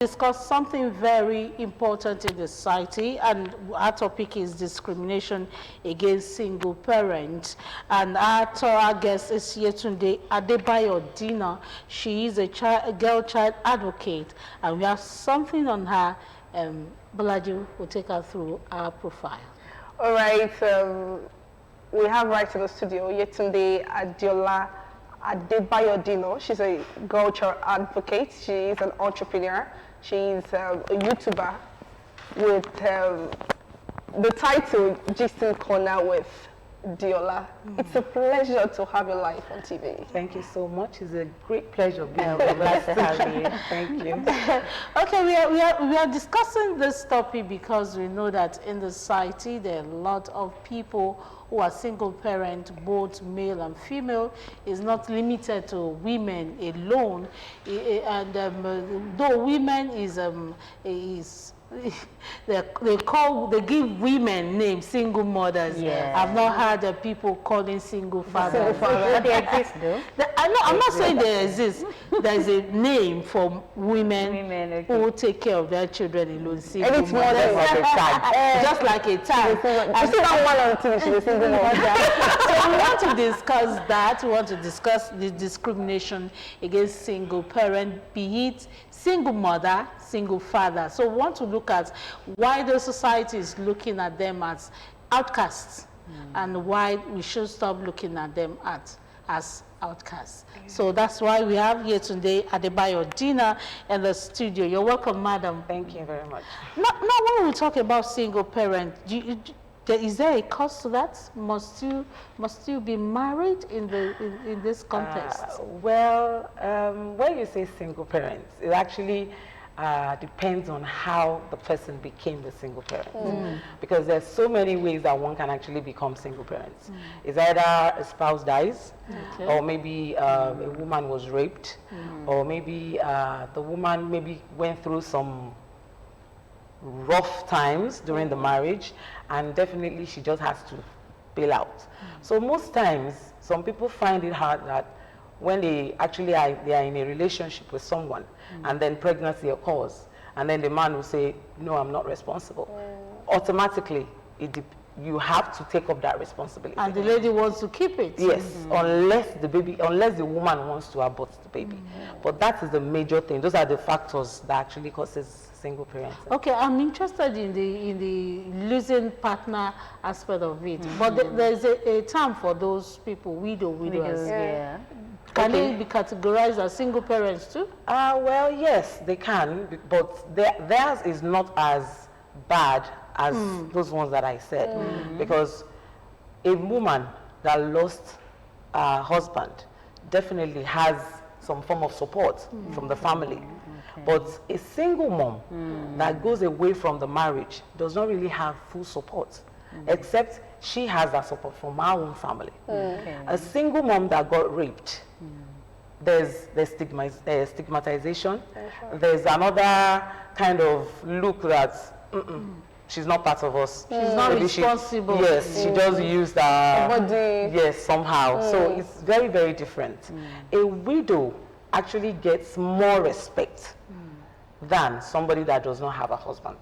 discuss something very important in the society, and our topic is discrimination against single parents. And our guest is Yetunde Adebayo DINA. She is a girl child advocate, and we have something on her. Bolaji will take her through our profile. All right, we have right to the studio Yetunde Adebayo DINA. She's a girl child advocate. She is an entrepreneur. She's a YouTuber with the title Gisting Corner with Diola. It's a pleasure to have you live on TV. Thank you so much. It's a great pleasure being here. Glad to have you. Thank you. Okay, we are discussing this topic because we know that in the society there are a lot of people who are single parent, both male and female. Is not limited to women alone, and though women is they give women names single mothers. Yeah. I've not heard people calling single fathers. But they exist though. I'm not saying they exist. There's a name for women who take care of their children alone. Single and it's more than like a tag. Just like a tag. You see that one on TV, she's a single mother. So we want to discuss that. We want to discuss the discrimination against single parent, be it single mother, single father. So we want to look at why the society is looking at them as outcasts and why we should stop looking at them as outcasts. So that's why we have here today Adebayo DINA in the studio. You're welcome, madam. Thank you very much. Now when we talk about single parent, is there a cost to that? Must you be married in this context? When you say single parents, it actually depends on how the person became the single parent. Because there's so many ways that one can actually become single parents. It's either a spouse dies, or maybe a woman was raped, or maybe the woman maybe went through some rough times during the marriage, and definitely she just has to bail out. So most times, some people find it hard that when they are in a relationship with someone, and then pregnancy occurs, and then the man will say, no, I'm not responsible. Automatically, you have to take up that responsibility. And the lady wants to keep it. Yes, unless the woman wants to abort the baby. But that is the major thing. Those are the factors that actually causes single parents. Okay, I'm interested in the losing partner aspect of it. But there's a term for those people, widowers. Yeah. Can they be categorized as single parents too? Well, yes, they can, but theirs is not as bad as those ones that I said. Because a woman that lost her husband definitely has some form of support from the family. But a single mom that goes away from the marriage does not really have full support, except she has that support from her own family. A single mom that got raped, there's stigmatization. There's another kind of look that she's not part of us. She's not responsible. She just used body. Yes, somehow. So it's very, very different. A widow actually gets more respect than somebody that does not have a husband.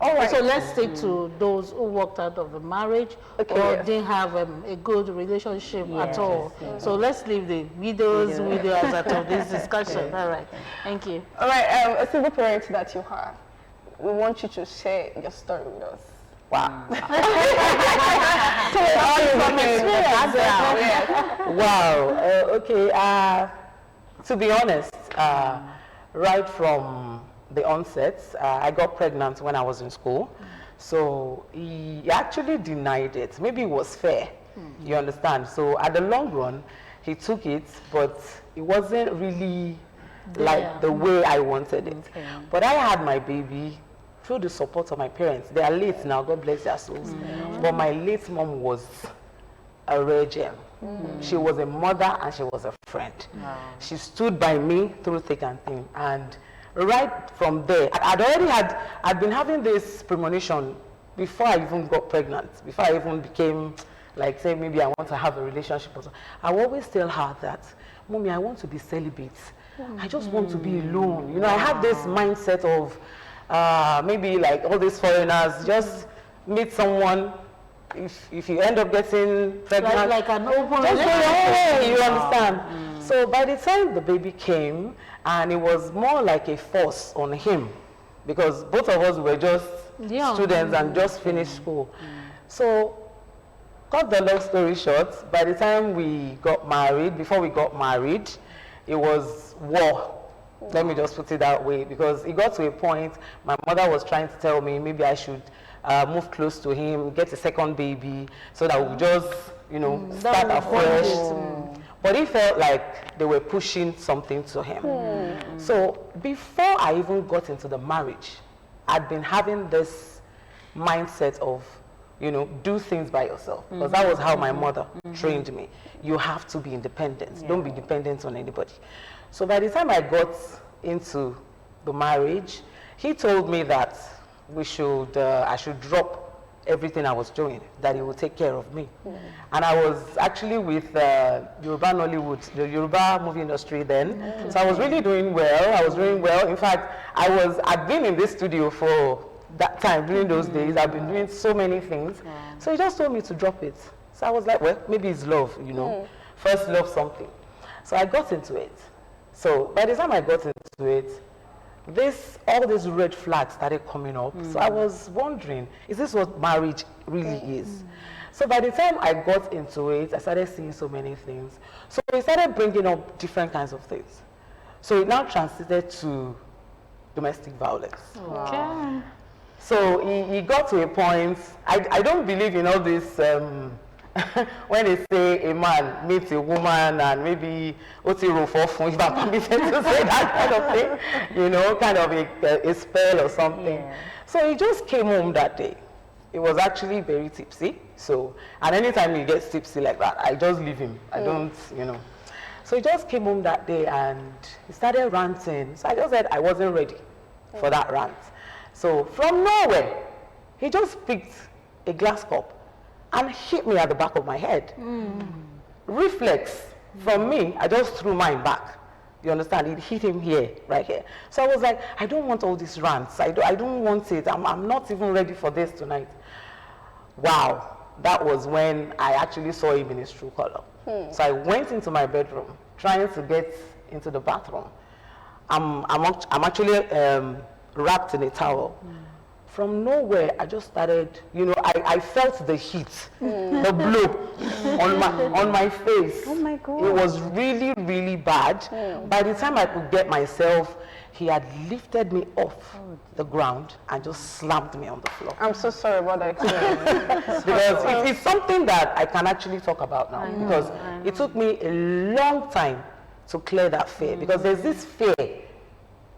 All right. So let's stick to those who walked out of the marriage or didn't have a good relationship at all. So let's leave the widows out of this discussion. All right. Thank you. All right. A single parent that you have, we want you to share your story with us. Wow. Wow. Okay. To be honest, right from the onset, I got pregnant when I was in school. So he actually denied it. Maybe it was fair, you understand? So at the long run, he took it, but it wasn't really like the way I wanted it. But I had my baby through the support of my parents. They are late now, God bless their souls. But my late mom was a rare gem. She was a mother and she was a friend. She stood by me through thick and thin. And right from there, I'd been having this premonition before I even got pregnant, before I even became, like, say, maybe I want to have a relationship or something. I always tell her that, Mommy, I want to be celibate. I just want to be alone. You know, I have this mindset of maybe like all these foreigners, just meet someone. If you end up getting pregnant, like an open just go away, you Wow. understand? So by the time the baby came, and it was more like a force on him, because both of us were just students and just finished school. So, cut the long story short, by the time we got married, before we got married, it was war. Let me just put it that way, because it got to a point, my mother was trying to tell me maybe I should move close to him, get a second baby, so that we'll just, you know, start afresh. But it felt like they were pushing something to him. So before I even got into the marriage, I'd been having this mindset of, you know, do things by yourself. Because that was how my mother trained me. You have to be independent. Don't be dependent on anybody. So by the time I got into the marriage, he told me that I should drop everything I was doing, that he would take care of me. And I was actually with Yoruba Nollywood, the Yoruba movie industry then. So I was really doing well. I was doing well. In fact, I'd been in this studio for that time, during those days. I've been doing so many things. So he just told me to drop it. So I was like, well, maybe it's love, you know. First love something. So I got into it. So by the time I got into it, all these red flags started coming up. So I was wondering, is this what marriage really is? So by the time I got into it, I started seeing so many things. So we started bringing up different kinds of things. So it now transited to domestic violence. Okay. So he got to a point, I don't believe in all this, when they say a man meets a woman and maybe if I'm permitted to say that kind of thing, you know, kind of a spell or something. So he just came home that day. He was actually very tipsy. So, and anytime he gets tipsy like that, I just leave him. I don't, you know. So he just came home that day and he started ranting. So I just said I wasn't ready for that rant. So from nowhere, he just picked a glass cup and hit me at the back of my head. Reflex from me, I just threw mine back. You understand? It hit him here, right here. So I was like, I don't want all these rants. I don't want it. I'm not even ready for this tonight. Wow, that was when I actually saw him in his true color. So I went into my bedroom, trying to get into the bathroom. I'm actually wrapped in a towel. From nowhere, I just started, you know, I felt the heat, the blow on my face. Oh my God. It was really, really bad. By the time I could get myself, he had lifted me off the ground and just slammed me on the floor. I'm so sorry about that experience. Because it's something that I can actually talk about now. Because it took me a long time to clear that fear. Because there's this fear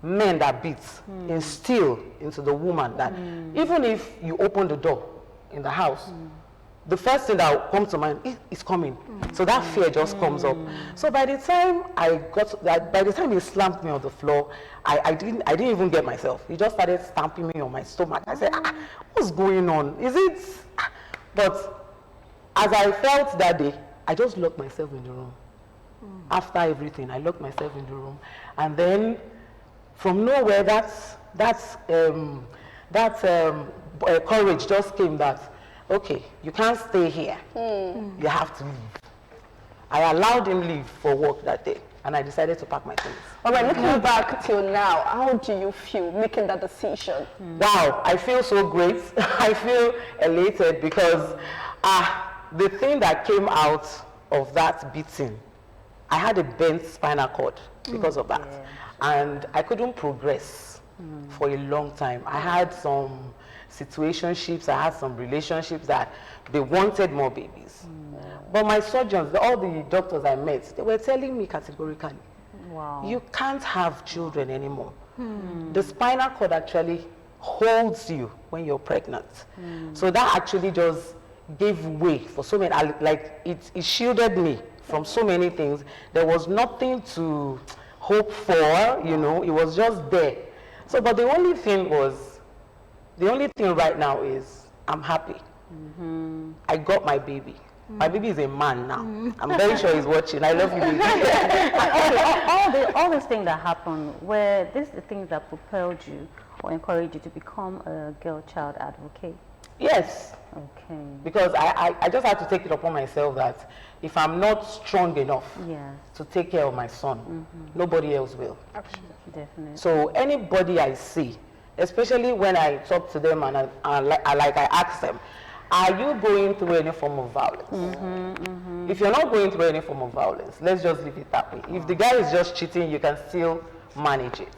men that beat instill into the woman that even if you open the door in the house, the first thing that will come to mind is coming. So that fear just comes up. So by the time by the time he slammed me on the floor, I didn't even get myself. He just started stamping me on my stomach. I said, what's going on? Is it? But as I felt that day, I just locked myself in the room. After everything, I locked myself in the room, and then from nowhere, courage just came that, okay, you can't stay here. You have to leave. I allowed him leave for work that day, and I decided to pack my things. All right, looking back till now, how do you feel making that decision? Wow, I feel so great. I feel elated because the thing that came out of that beating, I had a bent spinal cord because of that. And I couldn't progress for a long time. I had some situationships, I had some relationships that they wanted more babies. But my surgeons, all the doctors I met, they were telling me categorically, you can't have children anymore. The spinal cord actually holds you when you're pregnant. So that actually just gave way for so many, like it shielded me from so many things. There was nothing to hope for, you know, it was just there. So, but the only thing right now is I'm happy. I got my baby. My baby is a man now. I'm very sure he's watching. I love you, baby. Okay, all these things that happen, were these the things that propelled you or encouraged you to become a girl child advocate? Yes. Okay. Because I just had to take it upon myself that if I'm not strong enough to take care of my son, nobody else will. Definitely. So anybody I see, especially when I talk to them and I ask them, are you going through any form of violence? If you're not going through any form of violence, let's just leave it that way. If the guy is just cheating, you can still manage it.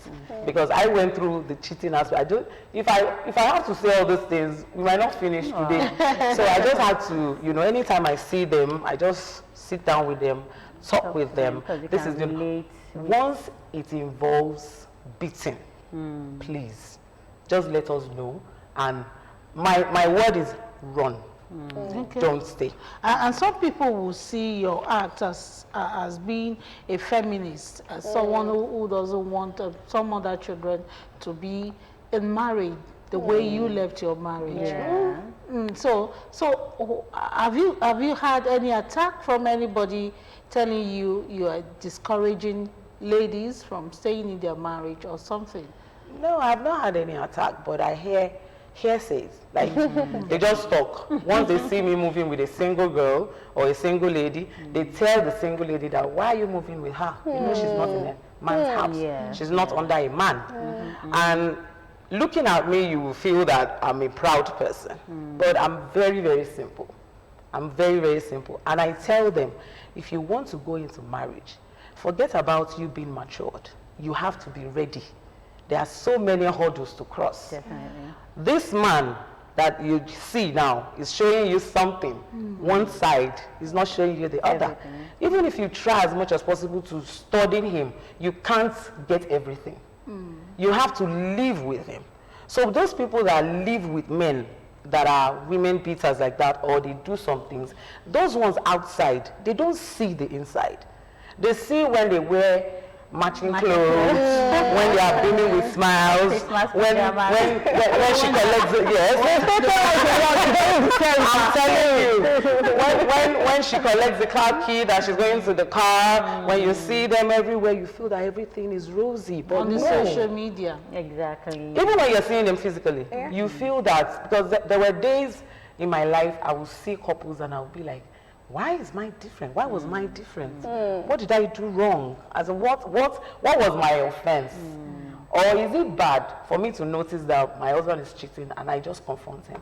Because I went through the cheating aspect. If I have to say all those things, we might not finish today. So I just had to, you know, anytime I see them, I just sit down with them, talk with them. This is once it involves beating, please, just let us know. And my word is run. Don't stay. And some people will see your act as being a feminist, as someone who doesn't want some other children to be in marriage the way you left your marriage. So have you had any attack from anybody telling you are discouraging ladies from staying in their marriage or something? No, I've not had any attack, but I hear hearsays. Like they just talk. Once they see me moving with a single girl or a single lady, they tell the single lady that, why are you moving with her? You know, she's not in a man's house. She's not under a man. And looking at me, you will feel that I'm a proud person. But I'm very, very simple. I'm very, very simple. And I tell them, if you want to go into marriage, forget about you being matured. You have to be ready. There are so many hurdles to cross. Definitely. This man that you see now is showing you something. One side is not showing you the other. Even if you try as much as possible to study him, you can't get everything. You have to live with him. So those people that live with men that are women beaters like that, or they do some things, those ones outside, they don't see the inside. They see when they wear matching clothes, when they are beaming with smiles, when she collects it, I'm telling you, when she collects the car key that she's going to the car, when you see them everywhere, you feel that everything is rosy. But on the social media. Exactly. Even when you're seeing them physically, you feel that, because there were days in my life I would see couples and I would be like, why is mine different? Why was mine different? What did I do wrong? As in, what was my offense? Or is it bad for me to notice that my husband is cheating and I just confront him?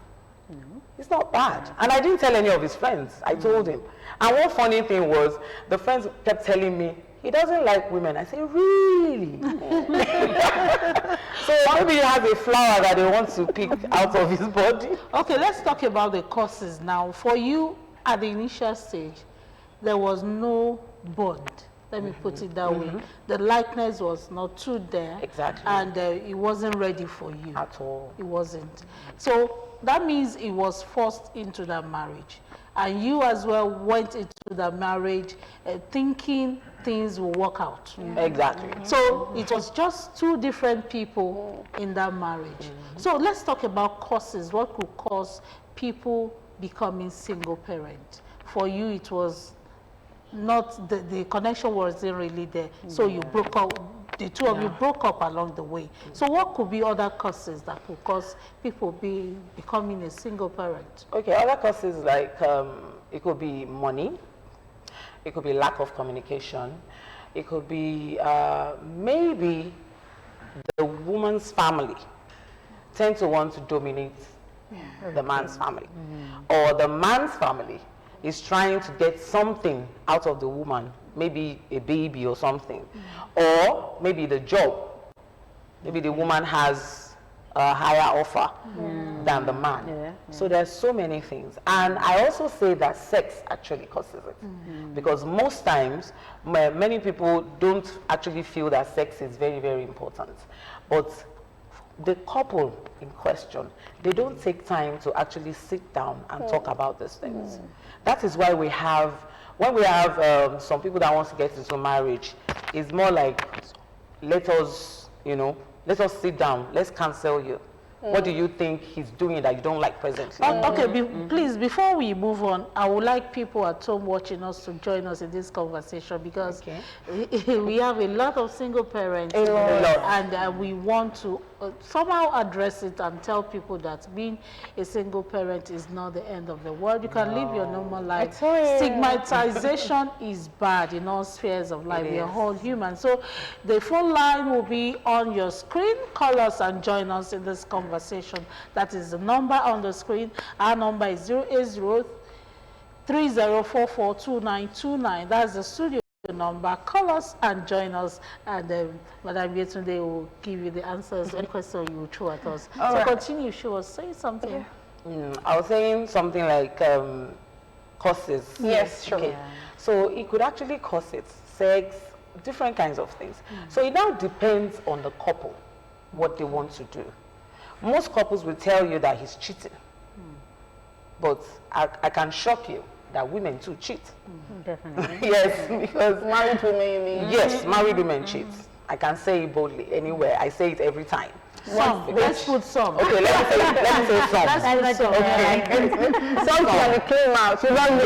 It's not bad. And I didn't tell any of his friends. I told him. And one funny thing was, the friends kept telling me, he doesn't like women. I said, really? So maybe he has a flower that he wants to pick out of his body. Okay, let's talk about the causes now. For you, at the initial stage, there was no bond. Let me put it that way. The likeness was not too there. Exactly. And it wasn't ready for you. At all. It wasn't. So that means it was forced into that marriage. And you as well went into the marriage thinking things will work out. Exactly. So it was just two different people in that marriage. So let's talk about causes. What could cause people becoming single parent? For you, it was not, the connection wasn't really there. So you broke up, the two of you broke up along the way. So what could be other causes that could cause people becoming a single parent? Okay, other causes like, it could be money, it could be lack of communication, it could be maybe the woman's family tend to want to dominate the man's family, or the man's family is trying to get something out of the woman, maybe a baby or something, or maybe the job. Maybe the woman has a higher offer than the man. So there's so many things. And I also say that sex actually causes it, because most times many people don't actually feel that sex is very, very important. But the couple in question, they don't take time to actually sit down and talk about these things. That is why we have, when we have some people that want to get into marriage, it's more like, let us, let us sit down, let's cancel you. What do you think he's doing that you don't like presently? Okay, please, before we move on, I would like people at home watching us to join us in this conversation because we have a lot of single parents and we want to somehow address it and tell people that being a single parent is not the end of the world. You can live your normal life. Stigmatization is bad in all spheres of life. We are all human. So the phone line will be on your screen. Call us and join us in this conversation. That is the number on the screen. Our number is 080-3044-2929. That's the studio number. Call us and join us, and Madam Yetunde will give you the answers any question you throw at us. Continue. She was saying something. I was saying something like causes. Yes, sure. Okay. So it could actually cause it, sex, different kinds of things. So it now depends on the couple, what they want to do. Most couples will tell you that he's cheating. But I can shock you that women too cheat. Definitely. Yes, because Married women. yes, married women cheat. I can say it boldly anywhere. I say it every time. Some. Let's put some. Okay, let me say some. Something that came out. You don't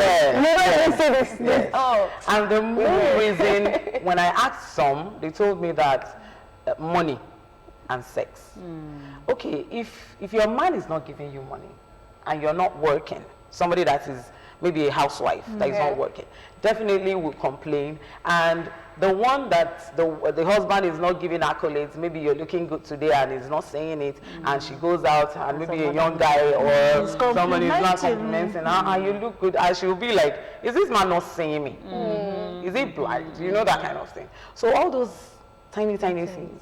say this. Oh. And the main reason, when I asked some, they told me that money and sex. Okay, if your man is not giving you money and you're not working, somebody that is maybe a housewife that is not working, definitely will complain. And the one that the husband is not giving accolades, maybe you're looking good today and he's not saying it, and she goes out and maybe a young guy or somebody is not complimenting her, and you look good, and she will be like, is this man not seeing me? Is he blind? You know, that kind of thing. So all those tiny things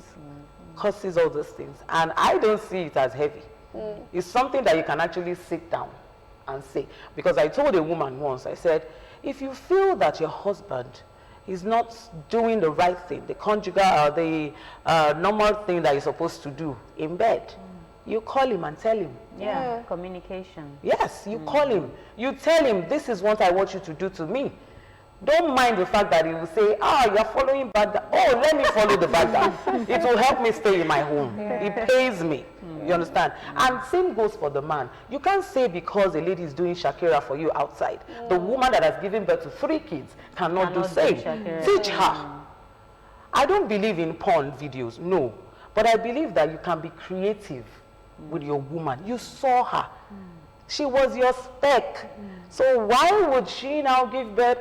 causes all those things, and I don't see it as heavy. It's something that you can actually sit down and say, because I told a woman once, I said, if you feel that your husband is not doing the right thing, the conjugal or the normal thing that you're supposed to do in bed, you call him and tell him. Communication. Yes, you call him. You tell him, this is what I want you to do to me. Don't mind the fact that he will say, you're following bad guy. Oh, let me follow the bad guy. It will help me stay in my home. It pays me. You understand? And same goes for the man. You can't say because a lady is doing Shakira for you outside, the woman that has given birth to 3 kids cannot do same. Teach her. I don't believe in porn videos, no. But I believe that you can be creative with your woman. You saw her. She was your spec. So why would she now give birth?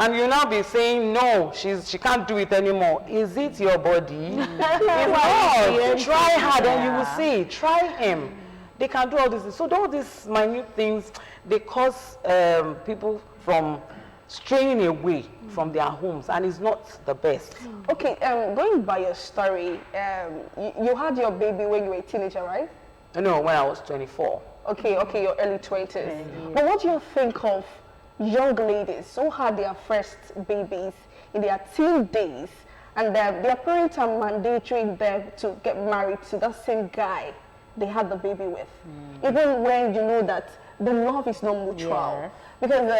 And you now be saying, no, she can't do it anymore. Is it your body? Try her, then you will see. Try him. They can do all this. So all these minute things, they cause people from straying away from their homes, and it's not the best. Okay, going by your story, you had your baby when you were a teenager, right? No, when I was 24. Okay, your early 20s. But what do you think of young ladies who had their first babies in their teen days, and their parents are mandating them to get married to that same guy they had the baby with, even when you know that the love is not mutual? Because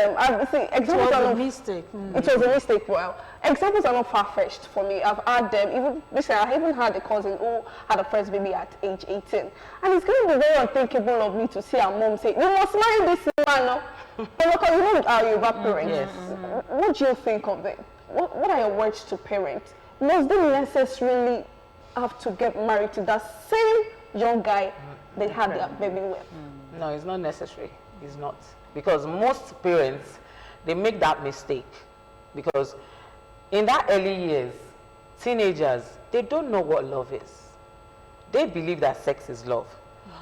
examples are not mistake. It was a mistake. Well, examples are not far-fetched for me. I've had them. I even had a cousin who had a first baby at age 18, and it's going to be very unthinkable of me to see her mom say, "You must marry this man." No? Because you know how you parents. What do you think of it? What are your words to parents? Must they necessarily have to get married to that same young guy they had their baby with? No, it's not necessary. It's not. Because most parents, they make that mistake. Because in that early years, teenagers, they don't know what love is. They believe that sex is love.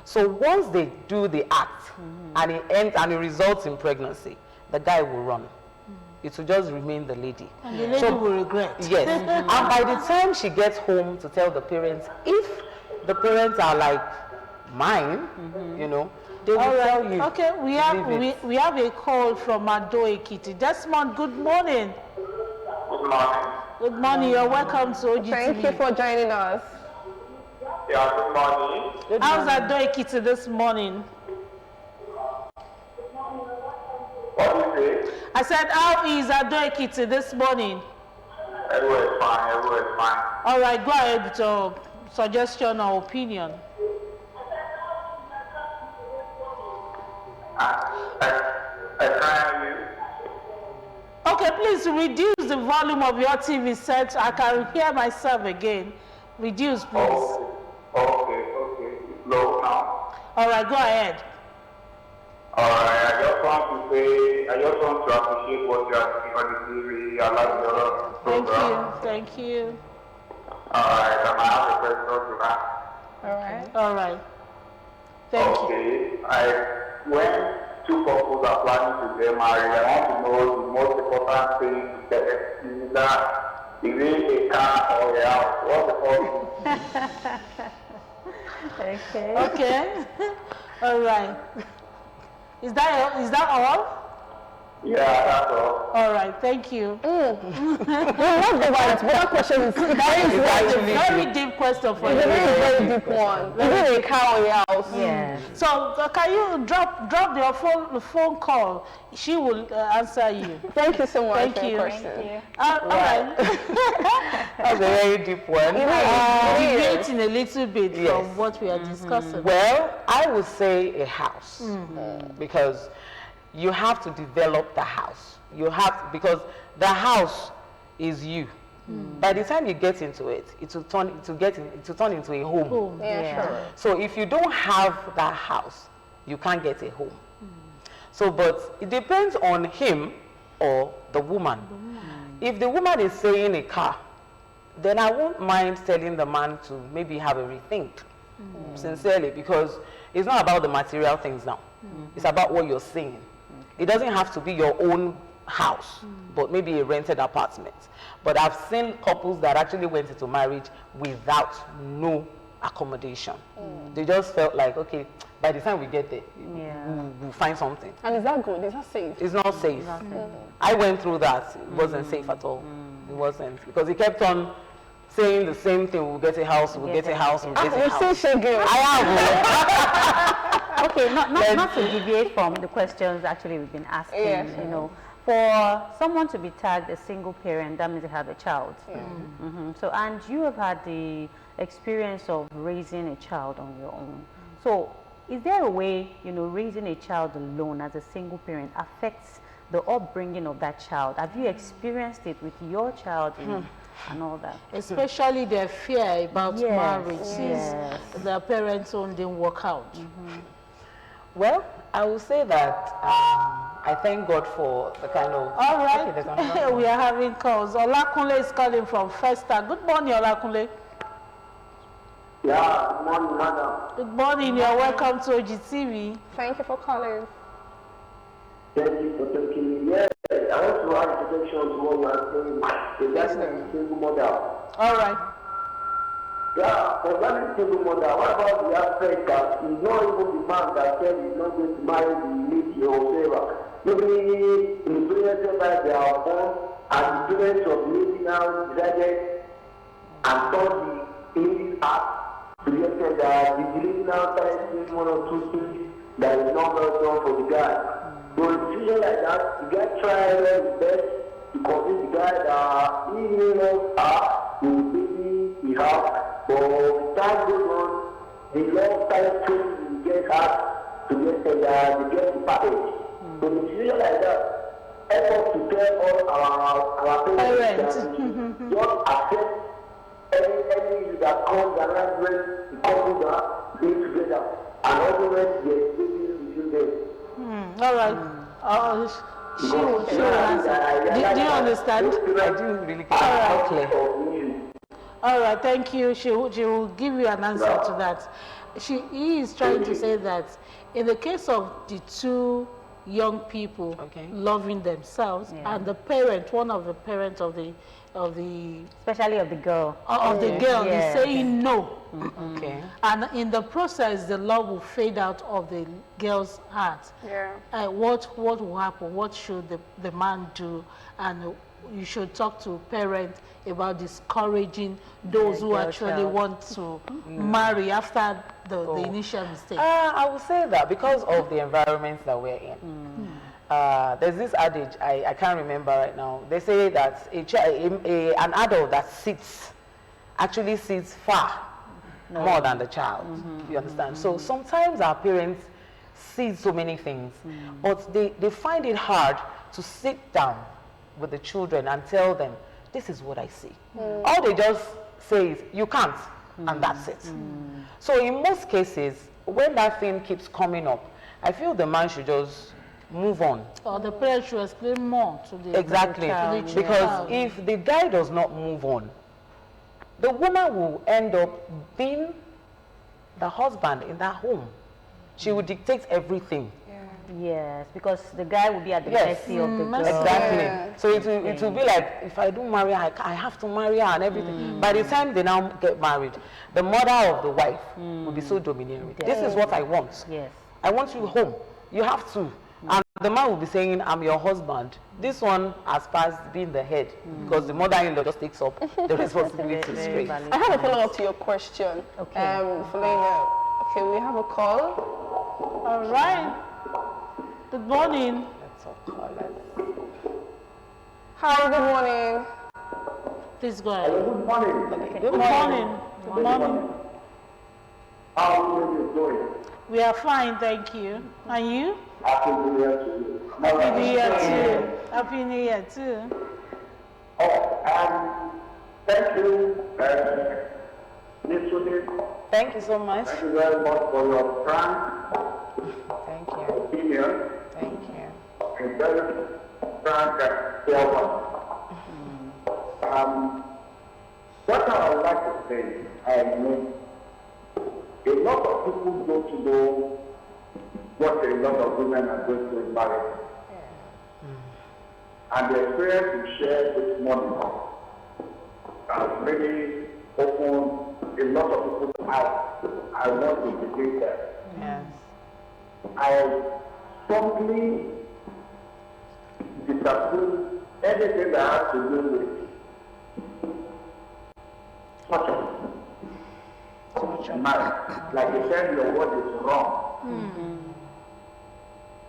So once they do the act and it ends and it results in pregnancy, the guy will run. It will just remain the lady. And the lady will regret. Yes. And by the time she gets home to tell the parents, if the parents are like mine, you know, they will tell you. Okay, we have a call from Abeokuta. Desmond, good morning. Good morning. Good morning. You're welcome to OGTV. Thank you for joining us. Yeah, good morning. How's Abeokuta this morning? What do you say? I said, how is Abeokuta this morning? Everywhere is fine. All right, go ahead with your suggestion or opinion. I can't hear you. Okay, please reduce the volume of your TV set. I can hear myself again. Reduce, please. Okay. It's low now. All right, go ahead. Alright, I just want to appreciate what you are doing on the TV. I like your program. Thank you. Alright, I might have a question to ask. All right. Thank you. When two couples are planning to get married, I want to know the most important thing to get is that is it a car or a house? What's the first? Okay. All right. Is that all? Yeah, that's all. All right, thank you. Not the right. That question is Very deep question for you. a very deep one. Is it a car or a house? Yes. So can you drop your phone call? She will answer you. Thank you so much Thank for you. your question. All right. That's a very deep one. Deviating a little bit Yes. from what we are discussing. Well, I would say a house because you have to develop the house. Because the house is you. By the time you get into it, it will turn into a home. Yeah, sure. So if you don't have that house, you can't get a home. So, but it depends on him or the woman. If the woman is saying a car, then I won't mind telling the man to maybe have a rethink, sincerely, because it's not about the material things now. It's about what you're saying. It doesn't have to be your own house, but maybe a rented apartment. But I've seen couples that actually went into marriage without no accommodation. They just felt like, okay, by the time we get there, we'll find something. And is that good? Is that safe? It's not safe. I went through that. It wasn't safe at all. It wasn't. Because he kept on saying the same thing. We'll get a house, we'll get a house, we'll get a You're house. still shaking. I have. Okay, not to deviate from the questions actually we've been asking, you know, for someone to be tagged a single parent, that means they have a child. So, and you have had the experience of raising a child on your own. So, is there a way, you know, raising a child alone as a single parent affects the upbringing of that child? Have you experienced it with your child and all that? Especially their fear about marriage Yes. since their parents' own didn't work out. Well, I will say that I thank God for the kind of... All right, Okay, there's another one. we are having calls. Olakunle is calling from Festa. Good morning, Olakunle. Yeah, good morning, madam. Good morning, you're welcome to OGTV. Thank you for calling. Thank you for taking me. Yeah, I want to add protection to what you are saying regarding the single mother. All right. Yeah, concerning single mother, what about the aspect that it's not even the man that said he's not going to marry the lady or whatever? Maybe in the parents that they are born, and the parents of the lady now decided and thought the lady's heart to the extent that the lady now started doing one or two things that is not well done for the guy. So in a situation like that, the guy tried his best to convince the guy that he loves her, he will baby he has. But time goes on, the love started to get hard to get the get the package. So in a situation like that, help us to tell all our parents that just accept any that comes around when the couples are being together, and also when there's baby between them. All right. She will answer. Do you understand? I didn't really get it clear. All right, thank you. She will give you an answer to that. He is trying to say that in the case of the two young people loving themselves and the parent, one of the parents of the Especially of the girl. is saying no. Okay. And in the process, the love will fade out of the girl's heart. Yeah. What will happen? What should the man do? And you should talk to parents about discouraging those who actually want to marry after the initial mistake. I would say that because of the environment that we're in. There's this adage, I can't remember right now. They say that an adult that actually sits far more than the child. You understand? So sometimes our parents sees so many things, but they find it hard to sit down with the children and tell them, this is what I see. All they just say is, you can't, and that's it. So in most cases, when that thing keeps coming up, I feel the man should just move on. Or the parent should explain more to the Exactly, child. because if the guy does not move on, the woman will end up being the husband in that home. She will dictate everything. Yes, because the guy will be at the mercy of the girl. Exactly. So it will be like, if I do marry her, I have to marry her and everything. By the time they now get married, the mother of the wife will be so domineering. This is what I want. Yes. I want you home. You have to. And the man will be saying, I'm your husband. This one has passed being the head, because the mother-in-law just takes up the responsibility straight. I have a follow-up to your question. Okay. Okay, we have a call. All right. Good morning. Let's all call it. Hi, good morning. Please go ahead. Good morning. Good morning. Good morning. How are you doing? We are fine, thank you. And you? Happy New Year to you. Happy New Year too. Happy New Year too. Thank you, Ms. Sudin. Thank you so much. Thank you very much for your frank Thank you. opinion. Thank you. A very frank and fair one. What I would like to say, I know a lot of people don't know what a lot of women are going through in marriage. And the experience we shared this morning has really opened a lot of people's eyes. I want to debate that. Yes. I strongly disapprove anything that has to do with torture. Marriage. Like you said, your word is wrong.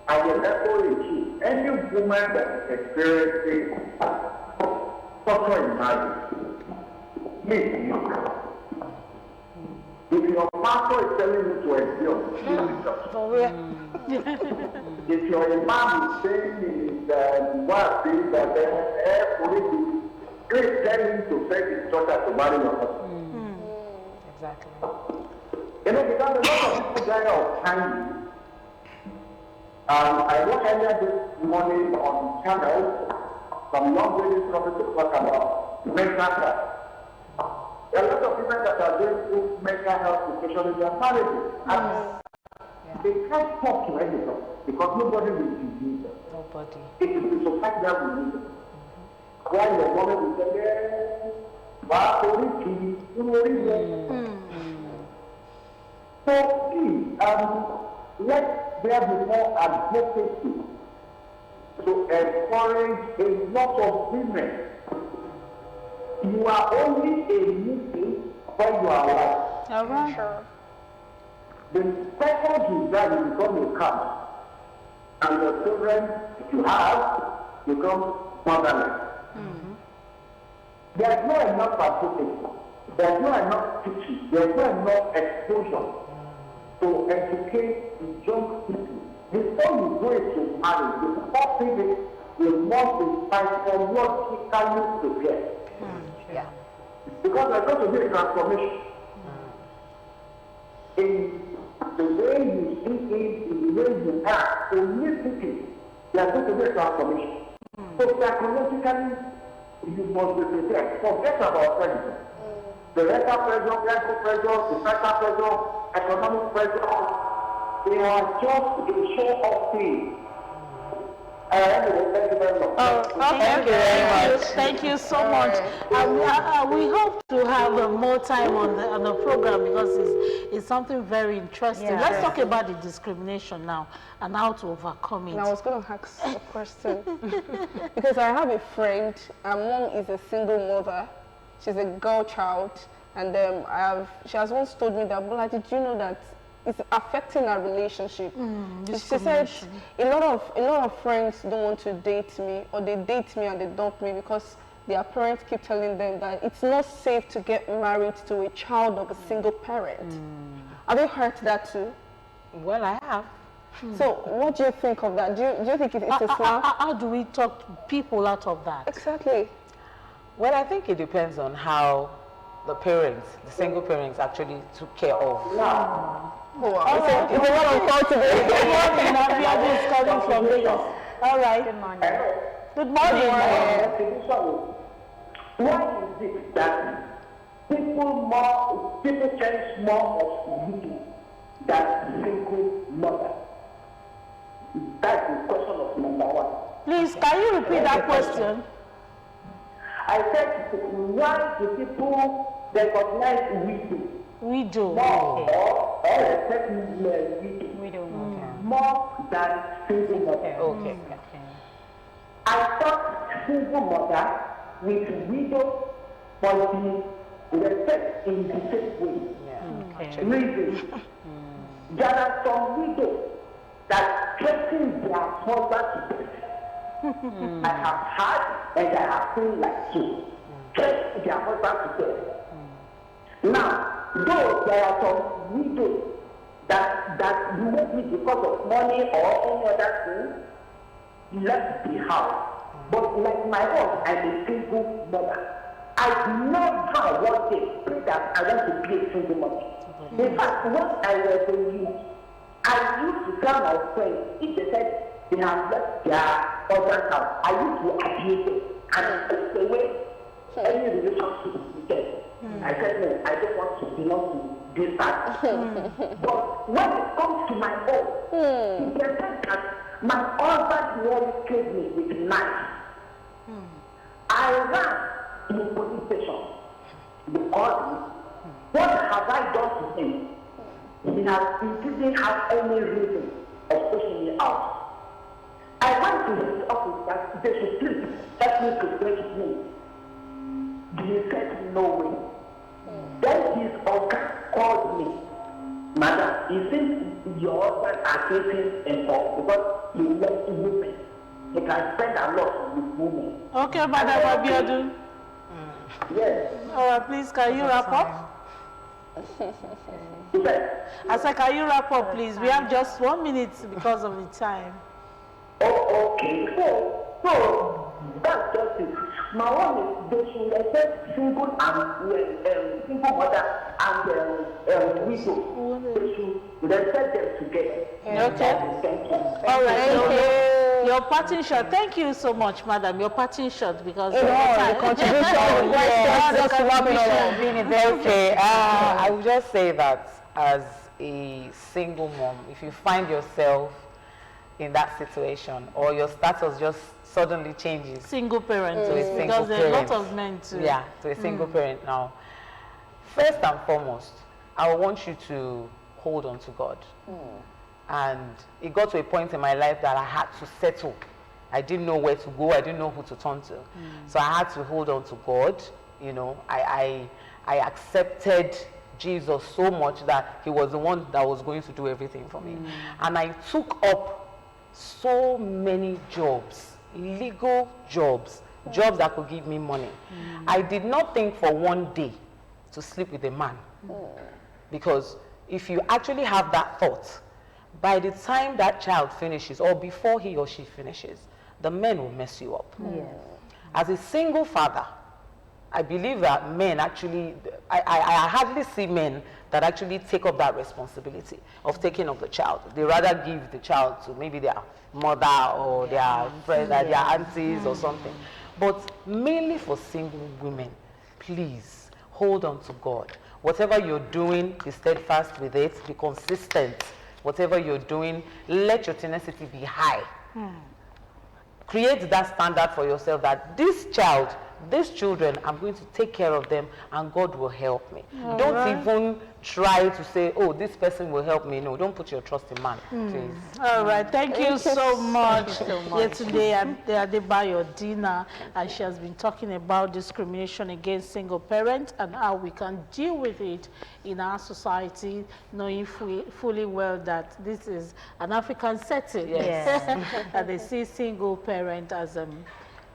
I will echo it too. Any woman that is experiencing torture in marriage, please, if your pastor is telling you to endure, if your imam is saying in his word that please tell him to send his daughter to marry your husband. Exactly. You know, because a lot of people die of time. I watched earlier this morning on channel some young ladies coming to talk about mental health. There are a lot of women that are going through mental health situation in their marriages. And they can't talk to anybody because nobody will believe them. Nobody. It is the society that will believe them. Why your woman will say, so please, let there be more advocacy to encourage a lot of women. You are only a meeting when you are alive. All right. Sure. The second you die, you become a cat. And your children, if you have, become motherless. There's not enough advocacy. There's not enough teaching. There's not enough exposure to educate the young people. Before you go into marriage, the first thing is you must be psychologically prepared. Because there's going to be a transformation. In the way you see things, in the way you act, holistically, there's going to be a transformation. So psychologically, you must be prepared. Forget about prejudice. The rental pressure, medical pressure, societal pressure, economic pressure, they are just a show of things. Anyway, thank you very much. Thank you very much. Thank you so much. We hope to have more time on the program because it's something very interesting. Yeah. Let's talk about the discrimination now and how to overcome it. And I was going to ask a question because I have a friend. Mom is a single mother. She's a girl child, and she has once told me that, Bola, did you know that it's affecting our relationship? She said a lot of friends don't want to date me, or they date me and they dump me because their parents keep telling them that it's not safe to get married to a child of a single parent. Have you heard that too? Well, I have. So what do you think of that? Do you think it's a slam? How do we talk people out of that? Exactly. Well, I think it depends on how the parents, the single parents, actually took care of. Wow. It's a lot of thought today. Good morning, Abeokuta is coming from Lagos. All right. Good morning. Good morning. Why is it that people cherish more of you than single mother? That's the question of number one. Please, can you repeat that question? I said, why do people recognize Widow. more or respect widow We don't know. more than single mother? Okay. I thought single mother with widow must be respect in the same way. Yeah. Okay. Reason. There are some widows that threaten their husband to death. I have had and I have seen like two. Threaten their husband to death. Now, though there are some widows that maybe because of money or any other thing left the house. But like my own, I'm a single mother. I never one day pray that I want to be a single mother. In fact, once I was in youth, I used to tell my friends, if they said they have left their husband's house, I used to abuse them and take away any relationship with them. I said, no, I don't want to belong to this family. But when it comes to my own, it is said that my husband always killed me with a knife. I ran to the police station. They called me. What have I done to him? He didn't have any reason of pushing me out. I went to his office that they should please help me to break me. He said no way. Then his organ called me. Madam, you think your husband are taking and because you left women. He can spend a lot with women. Okay, Madam Abeokuta. Yes. All right, please, can you wrap up? Yes. I said, can you wrap up, please? We have just 1 minute because of the time. Oh, okay. So that's just it. My one is they should respect single and single mother and widow. They should respect them together. Okay. Thank you. All right. So your parting shot. Thank you so much, madam. Your parting shot because The contribution, just to wrap it all up. Okay, I would just say that as a single mom, if you find yourself in that situation or your status just suddenly changes single parent to a single because there are a lot parent. of men too. Yeah, to a single parent now. First and foremost, I want you to hold on to God. And it got to a point in my life that I had to settle. I didn't know where to go. I didn't know who to turn to. So I had to hold on to God. You know, I accepted Jesus so much that he was the one that was going to do everything for me. And I took up so many jobs, legal jobs, jobs that could give me money. I did not think for one day to sleep with a man. Because if you actually have that thought, by the time that child finishes or before he or she finishes, the men will mess you up. Yes. As a single father, I believe that men actually, I hardly see men that actually take up that responsibility of taking up the child. They rather give the child to maybe their mother or their friends, their aunties or something. But mainly for single women, please hold on to God. Whatever you're doing, be steadfast with it, be consistent. Whatever you're doing, let your tenacity be high. Create that standard for yourself that this child, these children, I'm going to take care of them and God will help me. Don't even try to say, oh, this person will help me. No, don't put your trust in man, please. All right, thank you so much. Yetunde Adebayo, DINA, and she has been talking about discrimination against single parents and how we can deal with it in our society, knowing fully well that this is an African setting. That they see single parent as an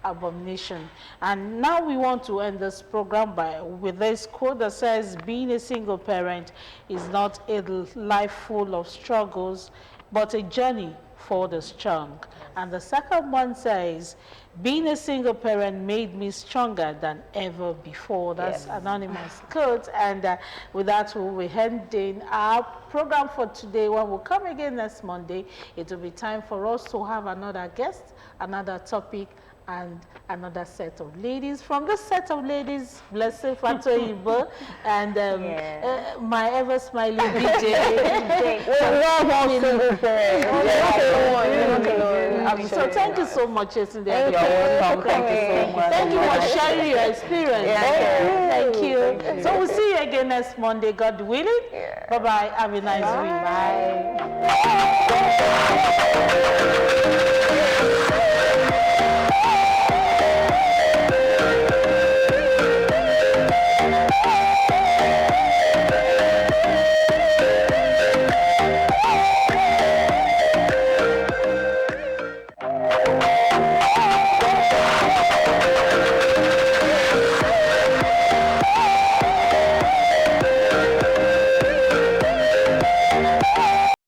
abomination. And now we want to end this program with this quote that says, being a single parent is not a life full of struggles. but a journey for the strong. And the second one says, being a single parent made me stronger than ever before. That's anonymous quote. And with that, we'll be ending our program for today. When we'll come again next Monday, it will be time for us to have another guest, another topic, and another set of ladies. From this set of ladies, Blessed Fatoyibo and my ever smiling DJ. So thank you so much, Yetunde. You're welcome. Thank you so much. Thank you for sharing your experience. Thank you. So we'll see you again next Monday, God willing. Bye-bye. Have a nice week. Bye.